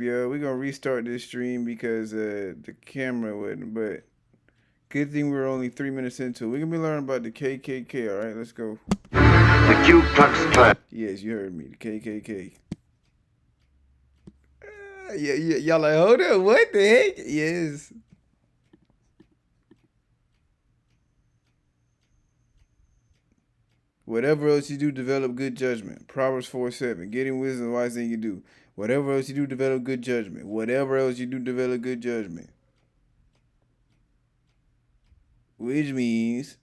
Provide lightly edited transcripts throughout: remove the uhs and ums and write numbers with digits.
Yeah, we're gonna restart this stream because the camera wouldn't. But good thing we're only 3 minutes into it. We're gonna be learning about the KKK. All right, let's go. The Ku Klux Klan. Yes, you heard me. The KKK. Yeah, y'all like, hold up, what the heck? Yes. Whatever else you do, develop good judgment. Proverbs 4:7. Getting wisdom, the wise thing you do. Whatever else you do, develop good judgment. Whatever else you do, develop good judgment. Which means,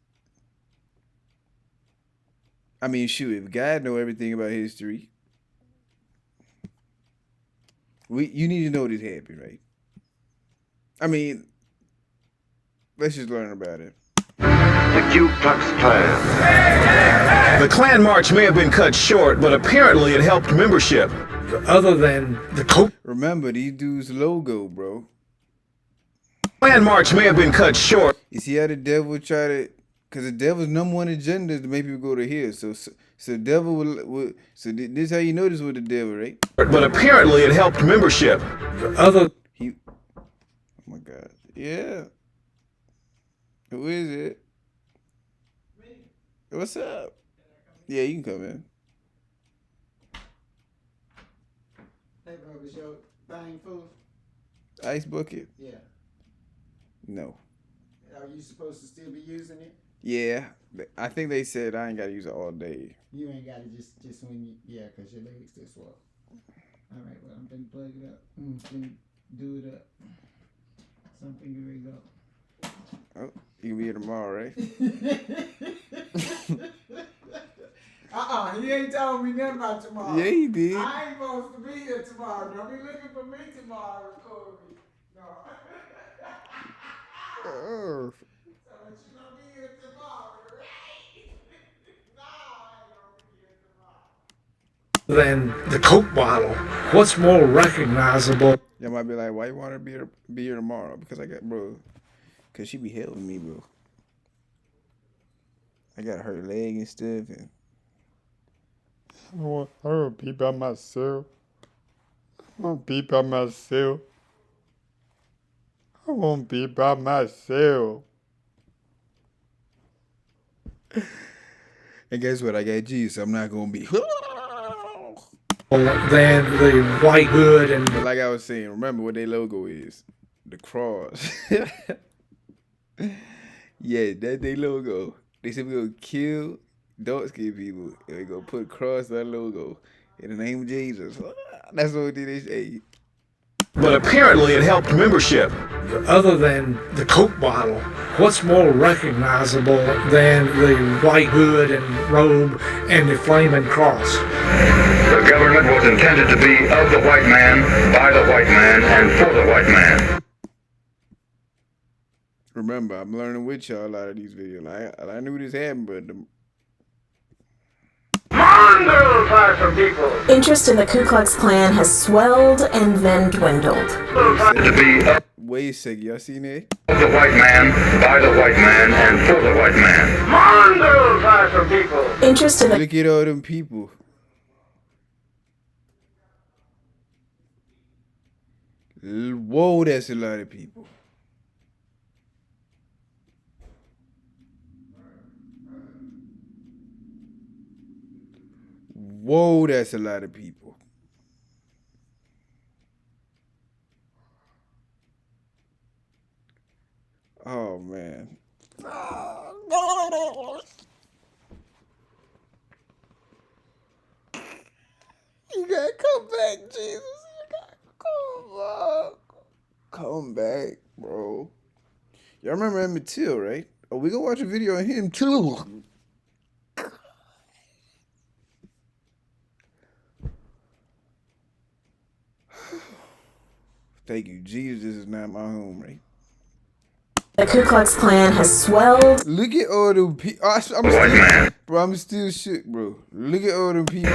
I mean, shoot, if God know everything about history, you need to know this happened, right? I mean, let's just learn about it. The Ku Klux Klan. The Klan March may have been cut short, but apparently it helped membership. Other than the Koch. Remember, these dudes' logo, bro. Klan March may have been cut short. You see how the devil try to, because the devil's number one agenda is to make people go to hell. So the devil will so this how you know this with the devil, right? But apparently it helped membership. Other. Oh my God. Yeah. Who is it? Me. What's up? Yeah, you can come in. Hey, bro, is your thing full? Ice bucket? Yeah. No. Are you supposed to still be using it? Yeah. I think they said I ain't got to use it all day. You ain't got to just when you, yeah, because your legs still swell. All right, well, I'm going to plug it up. Finna do it up. Something, here we go. Oh, you can be here tomorrow, right? He ain't told me nothing about tomorrow. Yeah, he did. I ain't supposed to be here tomorrow. Don't be looking for me tomorrow, record me. No. Oh. So, but you gonna be here tomorrow, right? No, I ain't gonna be here tomorrow. Than the Coke bottle. What's more recognizable? Y'all might be like, why you want her to be here tomorrow? Because I got, bro, because she be helping me, bro. I got her leg and stuff, and I want to be by myself. I want to be by myself. I want to be by myself. And guess what? I got Jesus, so I'm not going to be. Than the white hood and. But like I was saying, remember what their logo is. The cross. Yeah, that's their logo. They said we're going to kill dark skinned people. And we're going to put a cross on our logo. In the name of Jesus. That's what they say. But apparently it helped membership. Other than the Coke bottle, what's more recognizable than the white hood and robe and the flaming cross? The government was intended to be of the white man, by the white man, and for the white man. Remember, I'm learning with y'all a lot of these videos. I knew this happened, but Interest in the Ku Klux Klan has swelled and then dwindled. To be of wait a second, y'all seen that? the white man, by the white man, and for the white man. Interest in the Look at all them people. Whoa, that's a lot of people. Whoa, that's a lot of people. Oh, man. You gotta come back, Jesus. You gotta come back. Come back, bro. Y'all remember Emmett Till, right? Oh, we gonna watch a video of him too. Thank you, Jesus. This is not my home, right? The Ku Klux Klan has swelled. Look at all them people. I'm still shook, bro. Look at all them people.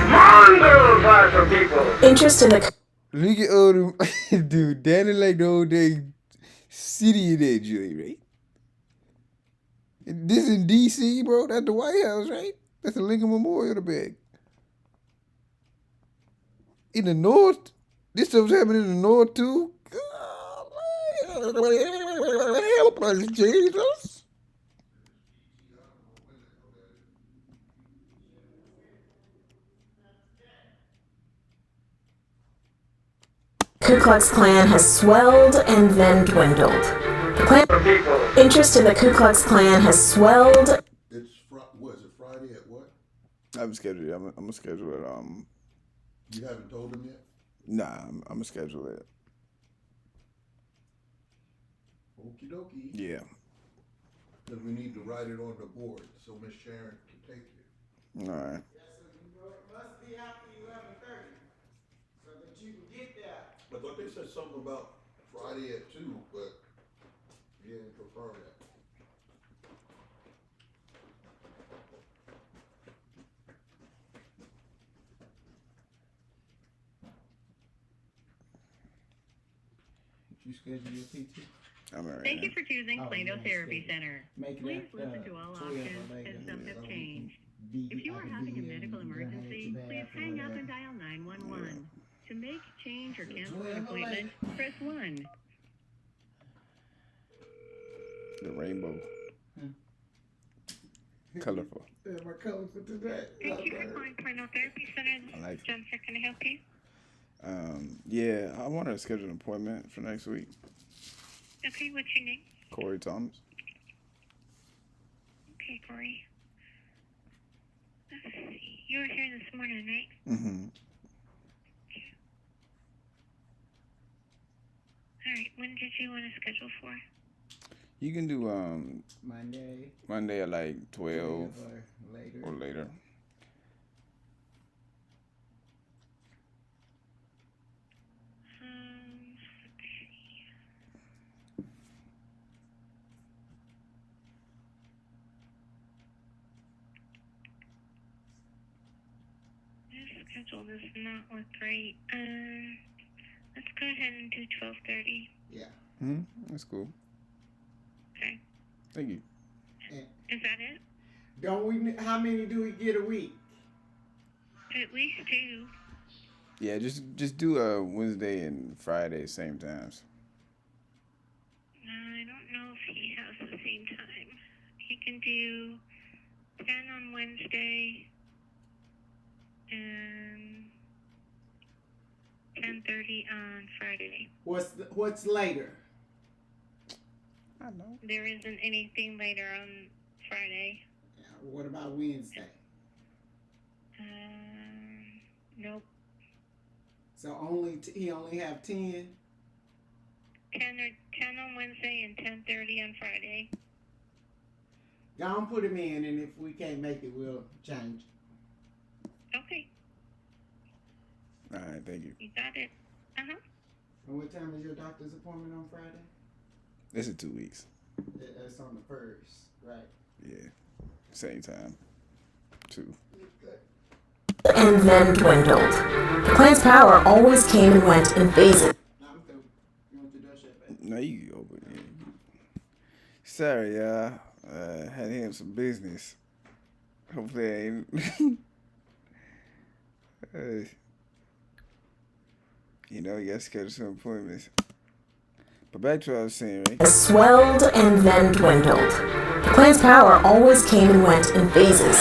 Interest in the Look at all them, dude. That is like the whole dang city in that joint, right? This in D.C., bro. That's the White House, right? That's the Lincoln Memorial, the bag. In the north, This stuff's happening in the north too. Help us, Jesus. Ku Klux Klan has swelled and then dwindled. The Klan interest in the Ku Klux Klan has swelled. It's was it Friday at what? I'm scheduled. I'm gonna schedule it. You haven't told them yet? Nah, I'm gonna schedule it. Okie dokie. Yeah. Because we need to write it on the board so Miss Sharon can take it. All right. Yeah, so you know it must be after 11:30, so that you can get there. I thought they said something about Friday at 2, but you didn't confirm that. Did you schedule your PT? I'm all right. Thank you for choosing Oh, Plano yeah, Therapy schedule. Center. Make it Please at, listen to all 12 or options later, as some so have we can changed. be- If you I are can having be a here medical and you don't have to emergency, bath please or hang up whatever. and dial 911. To make, change, or cancel 12 or an appointment, press 1. The rainbow. Colorful. Yeah, my color for today. Thank you for calling Plano Therapy Center. This I is like it. Jennifer. Can I help you? Yeah, I wanted to schedule an appointment for next week. Okay, what's your name? Corey Thomas. Okay, Corey. Let's see. You were here this morning, right? Mm-hmm. All right, when did you want to schedule for? You can do Monday at like 12 or later. or later. Let's see. This schedule does not look great. Let's go ahead and do 12:30. Yeah. That's cool. Okay. Thank you. Is that it? Don't we? How many do we get a week? At least 2. Yeah, just do Wednesday and Friday same times. I don't know if he has the same time. He can do 10 on Wednesday and 10:30 on Friday. What's later? I know. There isn't anything later on Friday. Yeah, what about Wednesday? Nope. So he only have 10. 10 on Wednesday and 10:30 on Friday. Go on, put him in, and if we can't make it, we'll change. Okay, All right, thank you. you got it. Uh-huh. And what time is your doctor's appointment on Friday? This is 2 weeks. It's on the 1st, right? Yeah, same time. 2. And then dwindled. The Klan's power always came and went in phases. I'm through. You want to do that shit, baby? No, you can go, but yeah. Sorry, y'all. Had to handle some business. Hopefully, I ain't. You know, you got to schedule some appointments. But back to what I was saying, right? Has swelled and then dwindled. The Klan's power always came and went in phases.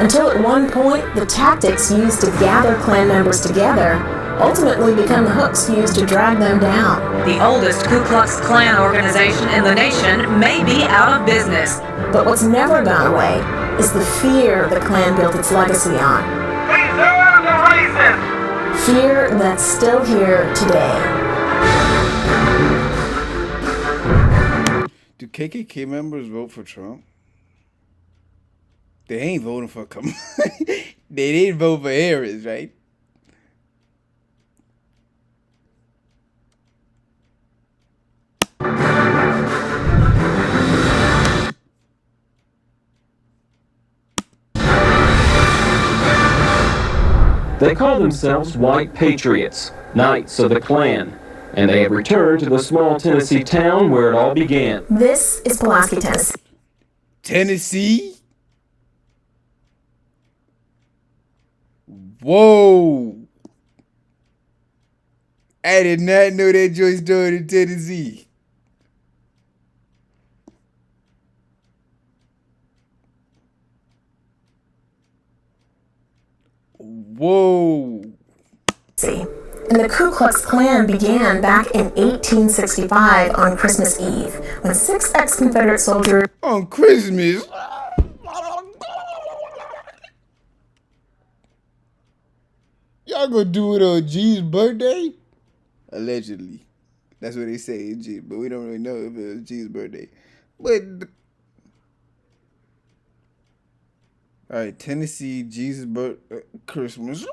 Until at one point, the tactics used to gather Klan members together ultimately become the hooks used to drag them down. The oldest Ku Klux Klan organization in the nation may be out of business. But what's never gone away is the fear the Klan built its legacy on. Preserve the racist! Fear that's still here today. Do KKK members vote for Trump? They ain't voting for Kamala. They didn't vote for Harris, right? They call themselves white patriots, knights of the Klan, and they have returned to the small Tennessee town where it all began. This is Pulaski, Tennessee. Tennessee? Whoa. I did not know that joint started in Tennessee. Whoa. And the Ku Klux Klan began back in 1865 on Christmas Eve, when 6 ex-Confederate soldiers... On Christmas? Y'all gonna do it on G's birthday? Allegedly. That's what they say in G, but we don't really know if it was G's birthday. But... Alright, Tennessee, Jesus birthday, Christmas.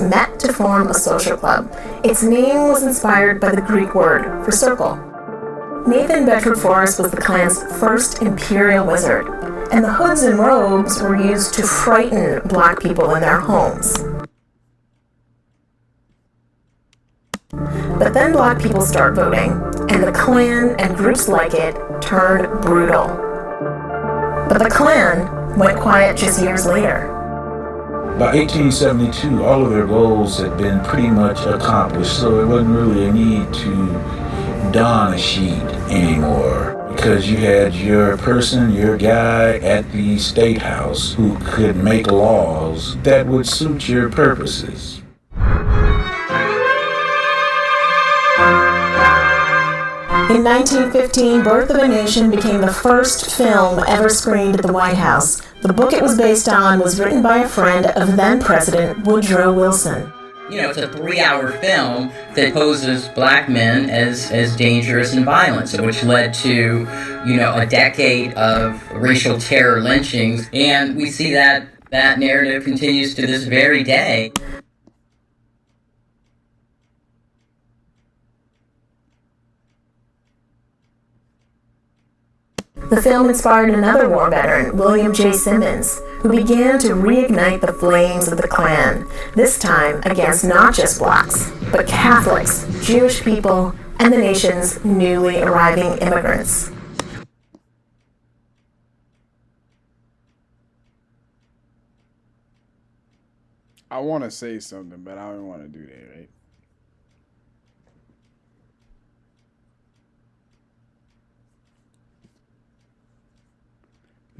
met to form a social club. Its name was inspired by the Greek word for circle. Nathan Bedford Forrest was the Klan's first imperial wizard, and the hoods and robes were used to frighten black people in their homes. But then black people start voting, and the Klan and groups like it turned brutal. But the Klan went quiet just years later. By 1872, all of their goals had been pretty much accomplished, so it wasn't really a need to don a sheet anymore, because you had your person, your guy at the State House who could make laws that would suit your purposes. In 1915, Birth of a Nation became the first film ever screened at the White House. The book it was based on was written by a friend of then-President Woodrow Wilson. You know, it's a 3-hour film that poses black men as dangerous and violent, which led to, a decade of racial terror lynchings. And we see that narrative continues to this very day. The film inspired another war veteran, William J. Simmons, who began to reignite the flames of the Klan, this time against not just blacks, but Catholics, Jewish people, and the nation's newly arriving immigrants. I want to say something, but I don't want to do that, right?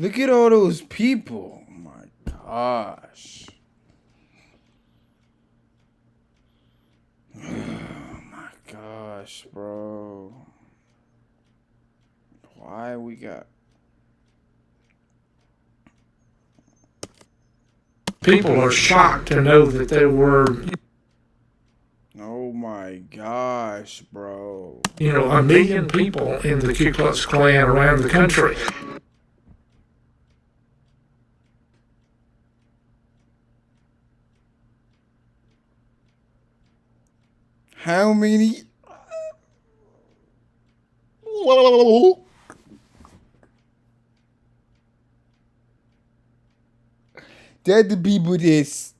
Look at all those people. Oh my gosh. Oh my gosh, bro. Why we got... People are shocked to know that there were... Oh my gosh, bro. 1 million people in the Ku Klux Klan around the country. How many? That the people this.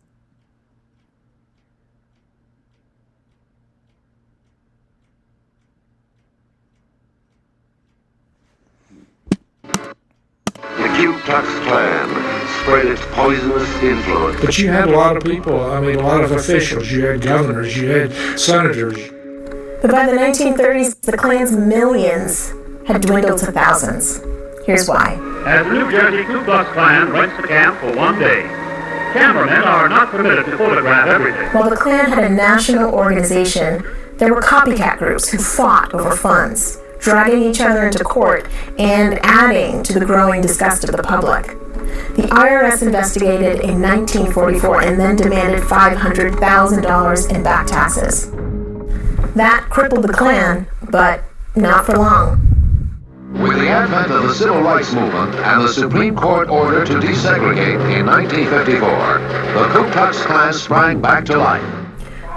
The Ku Klux Klan spread its poisonous influence. But you had a lot of people, a lot of officials. You had governors, you had senators. But by the 1930s, the Klan's millions had dwindled to thousands. Here's why. As the New Jersey Ku Klux Klan rents the camp for one day, cameramen are not permitted to photograph everything. While the Klan had a national organization, there were copycat groups who fought over funds, dragging each other into court and adding to the growing disgust of the public. The IRS investigated in 1944 and then demanded $500,000 in back taxes. That crippled the Klan, but not for long. With the advent of the Civil Rights Movement and the Supreme Court order to desegregate in 1954, the Ku Klux Klan sprang back to life.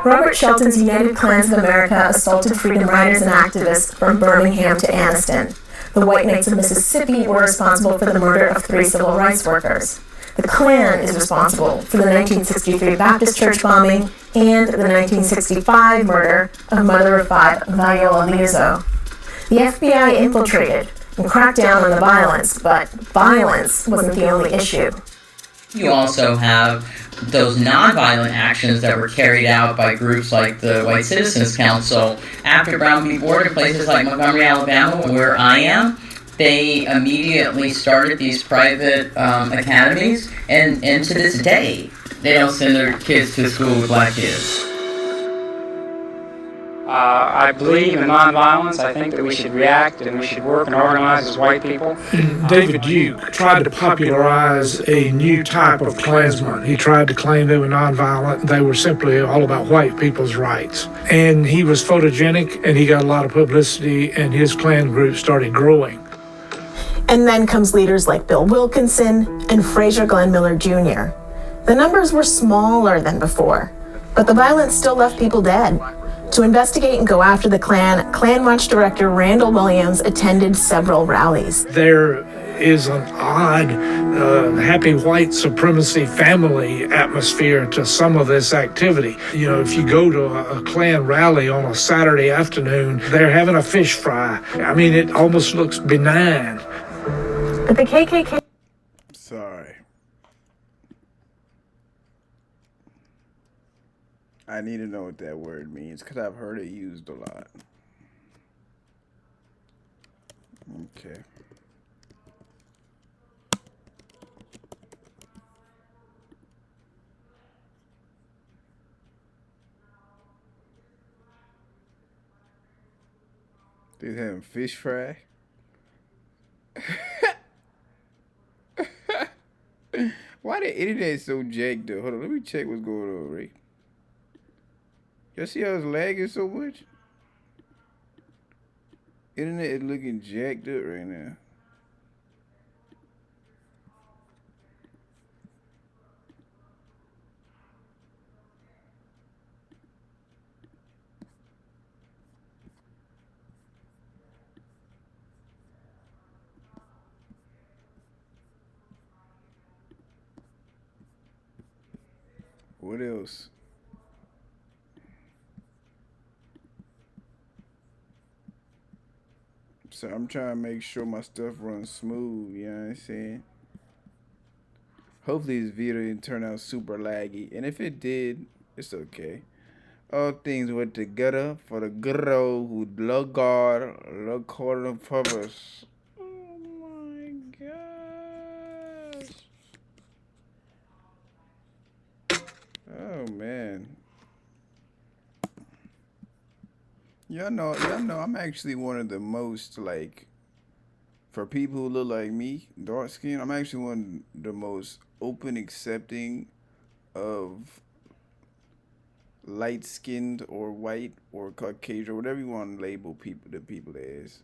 Robert Shelton's United Klans of America assaulted freedom riders and activists from Birmingham to Anniston. The White Knights of Mississippi were responsible for the murder of 3 civil rights workers. The Klan is responsible for the 1963 Baptist church bombing and the 1965 murder of Mother of 5 Viola Liuzzo. The FBI infiltrated and cracked down on the violence, but violence wasn't the only issue. You also have those nonviolent actions that were carried out by groups like the White Citizens Council. After Brown v. Board in places like Montgomery, Alabama, where I am, they immediately started these private academies, and to this day, they don't send their kids to school with black kids. I believe in nonviolence. I think that we should react and we should work and organize as white people. David Duke tried to popularize a new type of Klansman. He tried to claim they were nonviolent. They were simply all about white people's rights. And he was photogenic, and he got a lot of publicity, and his Klan group started growing. And then comes leaders like Bill Wilkinson and Fraser Glenn Miller Jr. The numbers were smaller than before, but the violence still left people dead. To investigate and go after the Klan, Klan Watch director Randall Williams attended several rallies. There is an odd, happy white supremacy family atmosphere to some of this activity. You know, if you go to a Klan rally on a Saturday afternoon, they're having a fish fry. I mean, it almost looks benign. But the KKK... Sorry. I need to know what that word means because I've heard it used a lot. Okay. They having fish fry? Why the internet so jacked up? Hold on, let me check what's going on, Ray. Y'all see how it's lagging so much? Internet is looking jacked up right now. What else? So I'm trying to make sure my stuff runs smooth, you know what I'm saying? Hopefully this video didn't turn out super laggy. And if it did, it's okay. All things went together for the good old who love God, love God and purpose. Oh my gosh. Oh man. Y'all know, I'm actually one of the most, like, for people who look like me, dark skin, I'm actually one of the most open, accepting of light skinned or white or Caucasian or whatever you want to label the people as.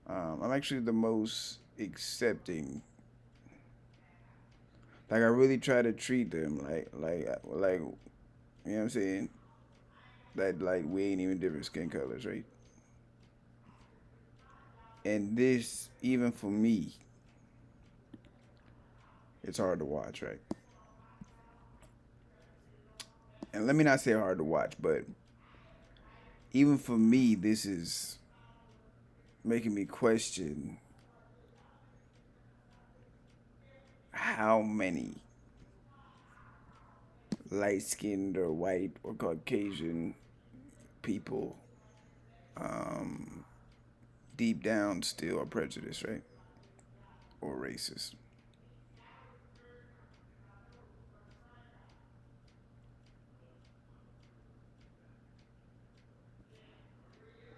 I'm actually the most accepting. Like, I really try to treat them like, you know what I'm saying? That, like, we ain't even different skin colors, right? And this, even for me, it's hard to watch, right? And let me not say hard to watch, but even for me, this is making me question how many light-skinned or white or Caucasian people deep down still are prejudiced, right? Or racist.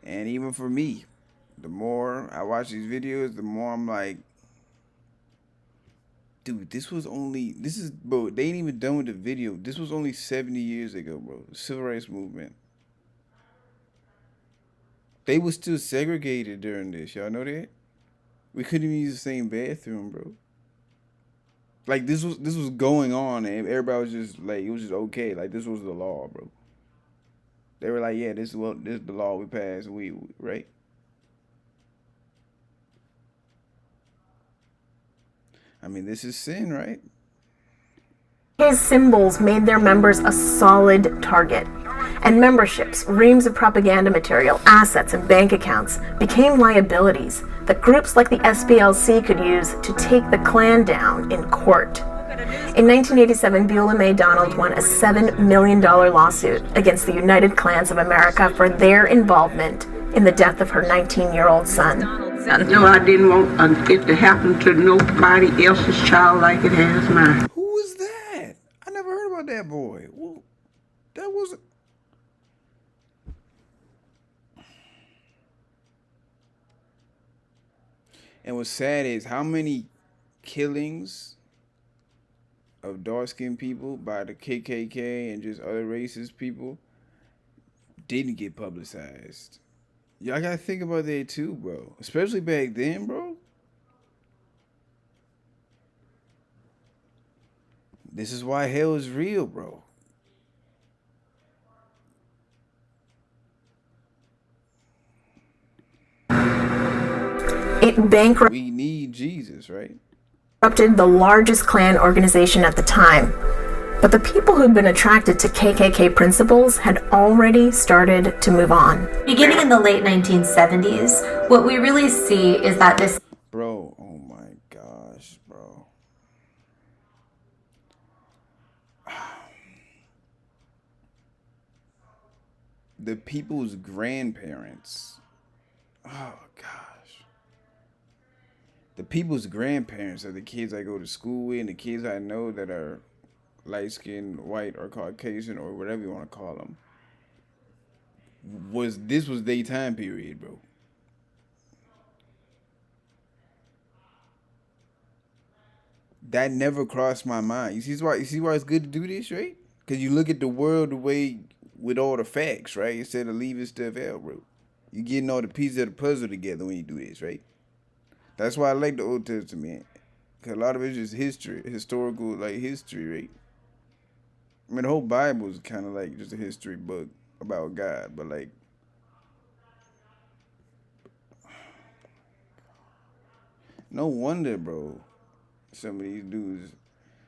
And even for me, the more I watch these videos, the more I'm like, dude, bro, they ain't even done with the video. This was only 70 years ago, bro. The Civil Rights Movement. They were still segregated during this. Y'all know that? We couldn't even use the same bathroom, bro. Like, this was going on, and everybody was just, like, it was just okay. Like, this was the law, bro. They were like, yeah, this is the law we passed, right? I mean, this is sin, right? His symbols made their members a solid target. And memberships, reams of propaganda material, assets, and bank accounts became liabilities that groups like the SPLC could use to take the Klan down in court. In 1987, Beulah May Donald won a $7 million lawsuit against the United Klans of America for their involvement in the death of her 19-year-old son. No, I didn't want it to happen to nobody else's child like it has mine. Who was that? I never heard about that boy. Well, that was... And what's sad is how many killings of dark-skinned people by the KKK and just other racist people didn't get publicized. Y'all gotta think about that too, bro. Especially back then, bro. This is why hell is real, bro. It bankrupted. We need Jesus, right? Bankrupted the largest Klan organization at the time. But the people who'd been attracted to KKK principles had already started to move on. Beginning in the late 1970s, what we really see is that this... Bro, oh my gosh, bro. The people's grandparents. Oh gosh. The people's grandparents are the kids I go to school with and the kids I know that are light-skinned, white, or Caucasian, or whatever you want to call them. This was their time period, bro. That never crossed my mind. You see why it's good to do this, right? Because you look at the world the way with all the facts, right? Instead of leaving stuff out, bro. You getting all the pieces of the puzzle together when you do this, right? That's why I like the Old Testament. Because a lot of it's just history, historical, like history, right? I mean, the whole Bible is kind of like just a history book about God, but like, no wonder, bro, some of these dudes,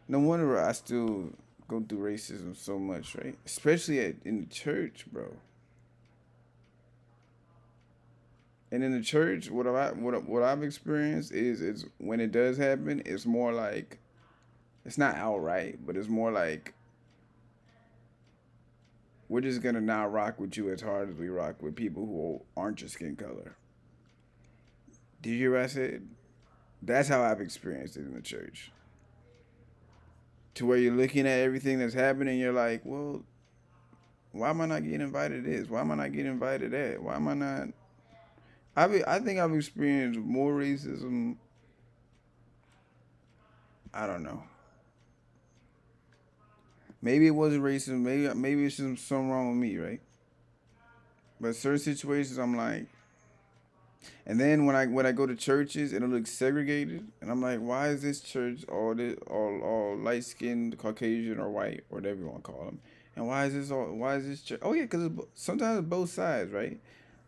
no wonder I still go through racism so much, right? Especially in the church, bro. And in the church, what I've experienced is when it does happen, it's more like, it's not outright, but it's more like, we're just gonna not rock with you as hard as we rock with people who aren't your skin color. Did you hear what I said? That's how I've experienced it in the church. To where you're looking at everything that's happening, you're like, well, why am I not getting invited to this? Why am I not getting invited to that? Why am I not? I think I've experienced more racism. I don't know. Maybe it wasn't racism. Maybe it's just something wrong with me, right? But certain situations, I'm like, and then when I go to churches and it looks segregated, and I'm like, why is this church all light skinned, Caucasian or white, or whatever you want to call them, and why is this church? Oh yeah, because sometimes it's both sides, right?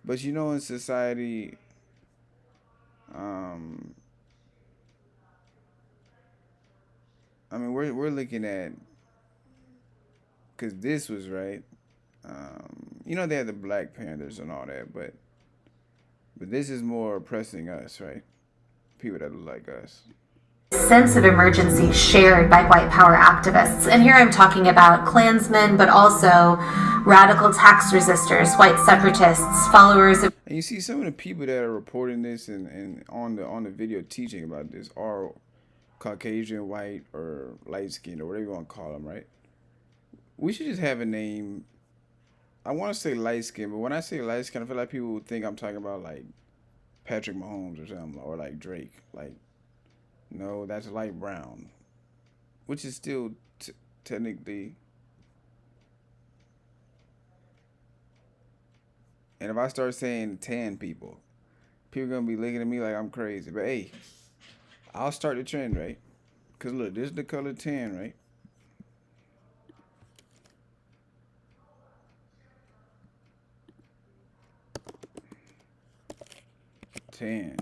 But you know, in society, I mean, we're looking at. Because this was right. You know, they had the Black Panthers and all that, but this is more oppressing us, right? People that look like us. Sense of emergency shared by white power activists. And here I'm talking about Klansmen, but also radical tax resistors, white separatists, followers of... And you see some of the people that are reporting this and on the video teaching about this are Caucasian, white, or light-skinned, or whatever you want to call them, right? We should just have a name. I want to say light skin, but when I say light skin, I feel like people would think I'm talking about like Patrick Mahomes or something, or like Drake. Like, no, that's light brown, which is still technically. And if I start saying tan people are gonna be looking at me like I'm crazy. But hey, I'll start the trend, right? Cause look, this is the color tan, right? Tan.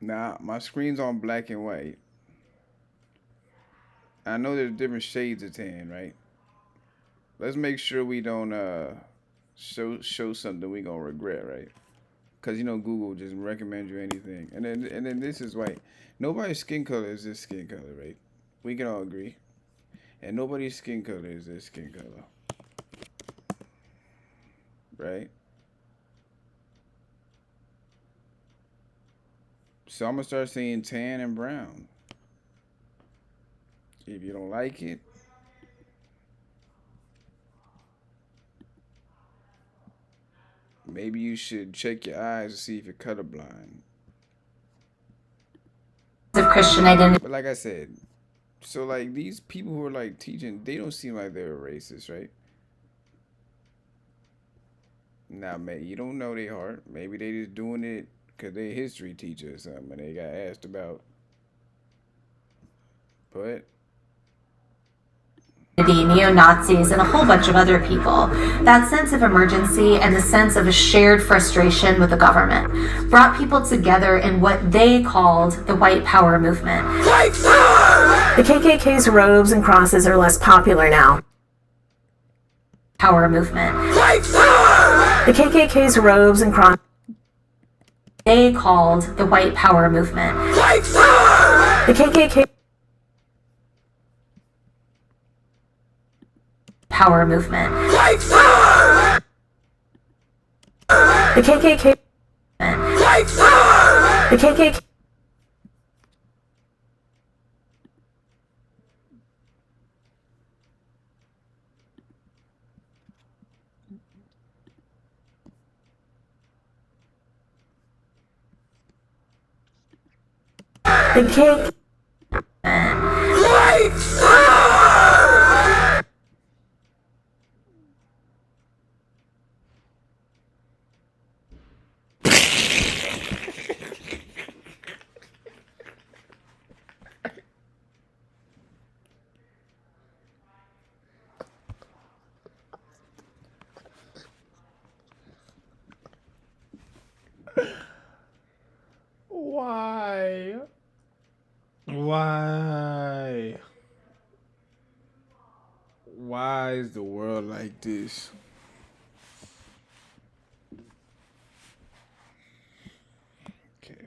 Now, my screen's on black and white. I know there's different shades of tan, right? Let's make sure we don't show something we gonna regret, right? Cause you know Google just recommends you anything, and then this is white. Nobody's skin color is this skin color, right? We can all agree, and nobody's skin color is this skin color, right? So I'm gonna start saying tan and brown. If you don't like it, maybe you should check your eyes to see if you're colorblind. Of Christian identity. But like I said, so like these people who are like teaching, they don't seem like they're racist, right? Now, man, you don't know their heart. Maybe they just doing it because they history teacher or something and they got asked about. But neo-Nazis, and a whole bunch of other people. That sense of emergency and the sense of a shared frustration with the government brought people together in what they called the White Power movement. The KKK's robes and crosses are less popular now. Power movement. The KKK's robes and crosses they called the White Power movement. The KKK Power movement. The KKK The KKK The KKK why? Why? Why is the world like this? Okay.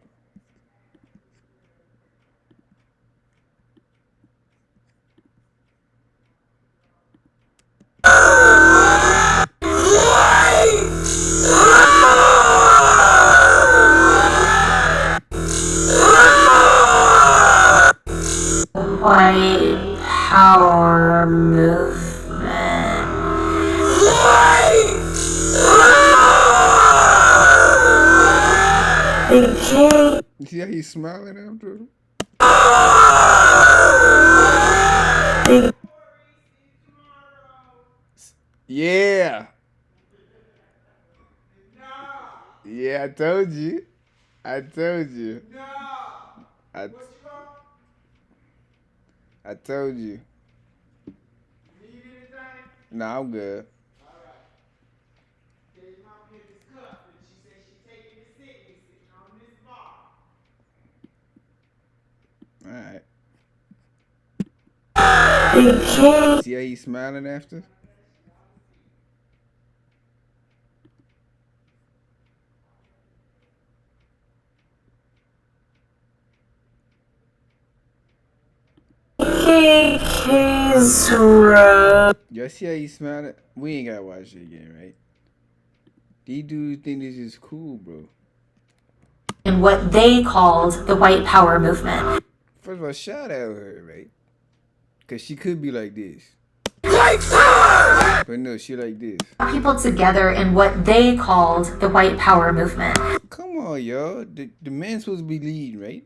White Power movement. You see how he's smiling after? Yeah. Yeah, I told you. I told you. I told you. Nah, I'm good. Alright. See how he's smiling after? KKK's robe. Y'all see how he's smiling? We ain't gotta watch it again, right? These dudes think this is cool, bro. In what they called the White Power movement. First of all, shout out her, right? Cause she could be like this. But no, she like this. People together in what they called the White Power movement. Come on, y'all. The man's supposed to be leading, right?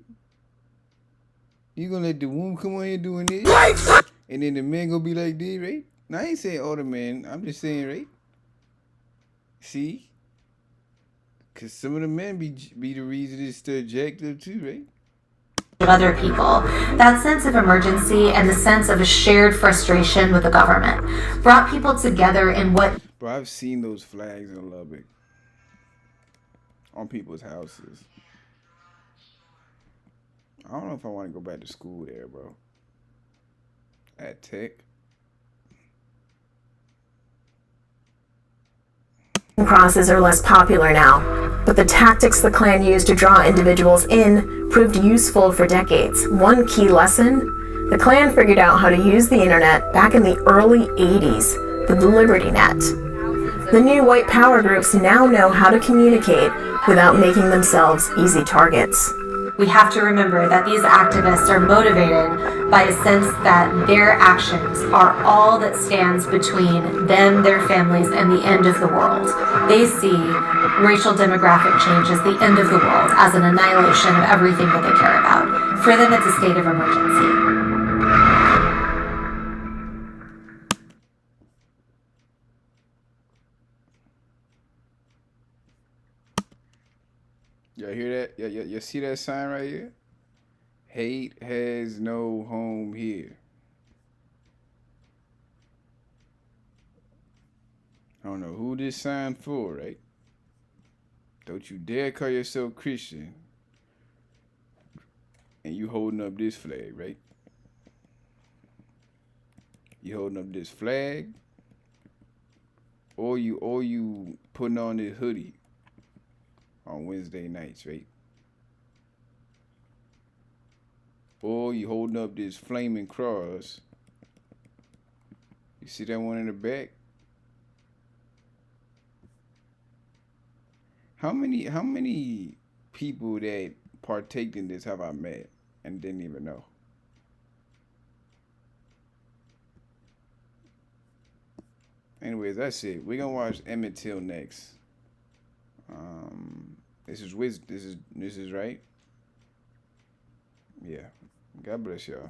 You gonna let the woman come on here doing this? And then the man gonna be like this, right? Now, I ain't saying all the men. I'm just saying, right? See? Because some of the men be the reason it's still jacked up too, right? Of other people. That sense of emergency and the sense of a shared frustration with the government brought people together in what... Bro, I've seen those flags in Lubbock. On people's houses. I don't know if I want to go back to school there, bro. At Tech. Crosses are less popular now, But the tactics the Klan used to draw individuals in proved useful for decades. One key lesson: the Klan figured out how to use the internet back in the early 80s with the Liberty Net. The new white power groups now know how to communicate without making themselves easy targets. We have to remember that these activists are motivated by a sense that their actions are all that stands between them, their families, and the end of the world. They see racial demographic change as the end of the world, as an annihilation of everything that they care about. For them, it's a state of emergency. Y'all hear that? You see that sign right here? Hate has no home here. I don't know who this sign for, right? Don't you dare call yourself Christian and you holding up this flag, right? You holding up this flag, or you putting on this hoodie on Wednesday nights, right? Or you holding up this flaming cross. You see that one in the back? How many people that partaked in this have I met and didn't even know? Anyways, that's it. We're gonna watch Emmett Till next. This is right. Yeah. God bless y'all.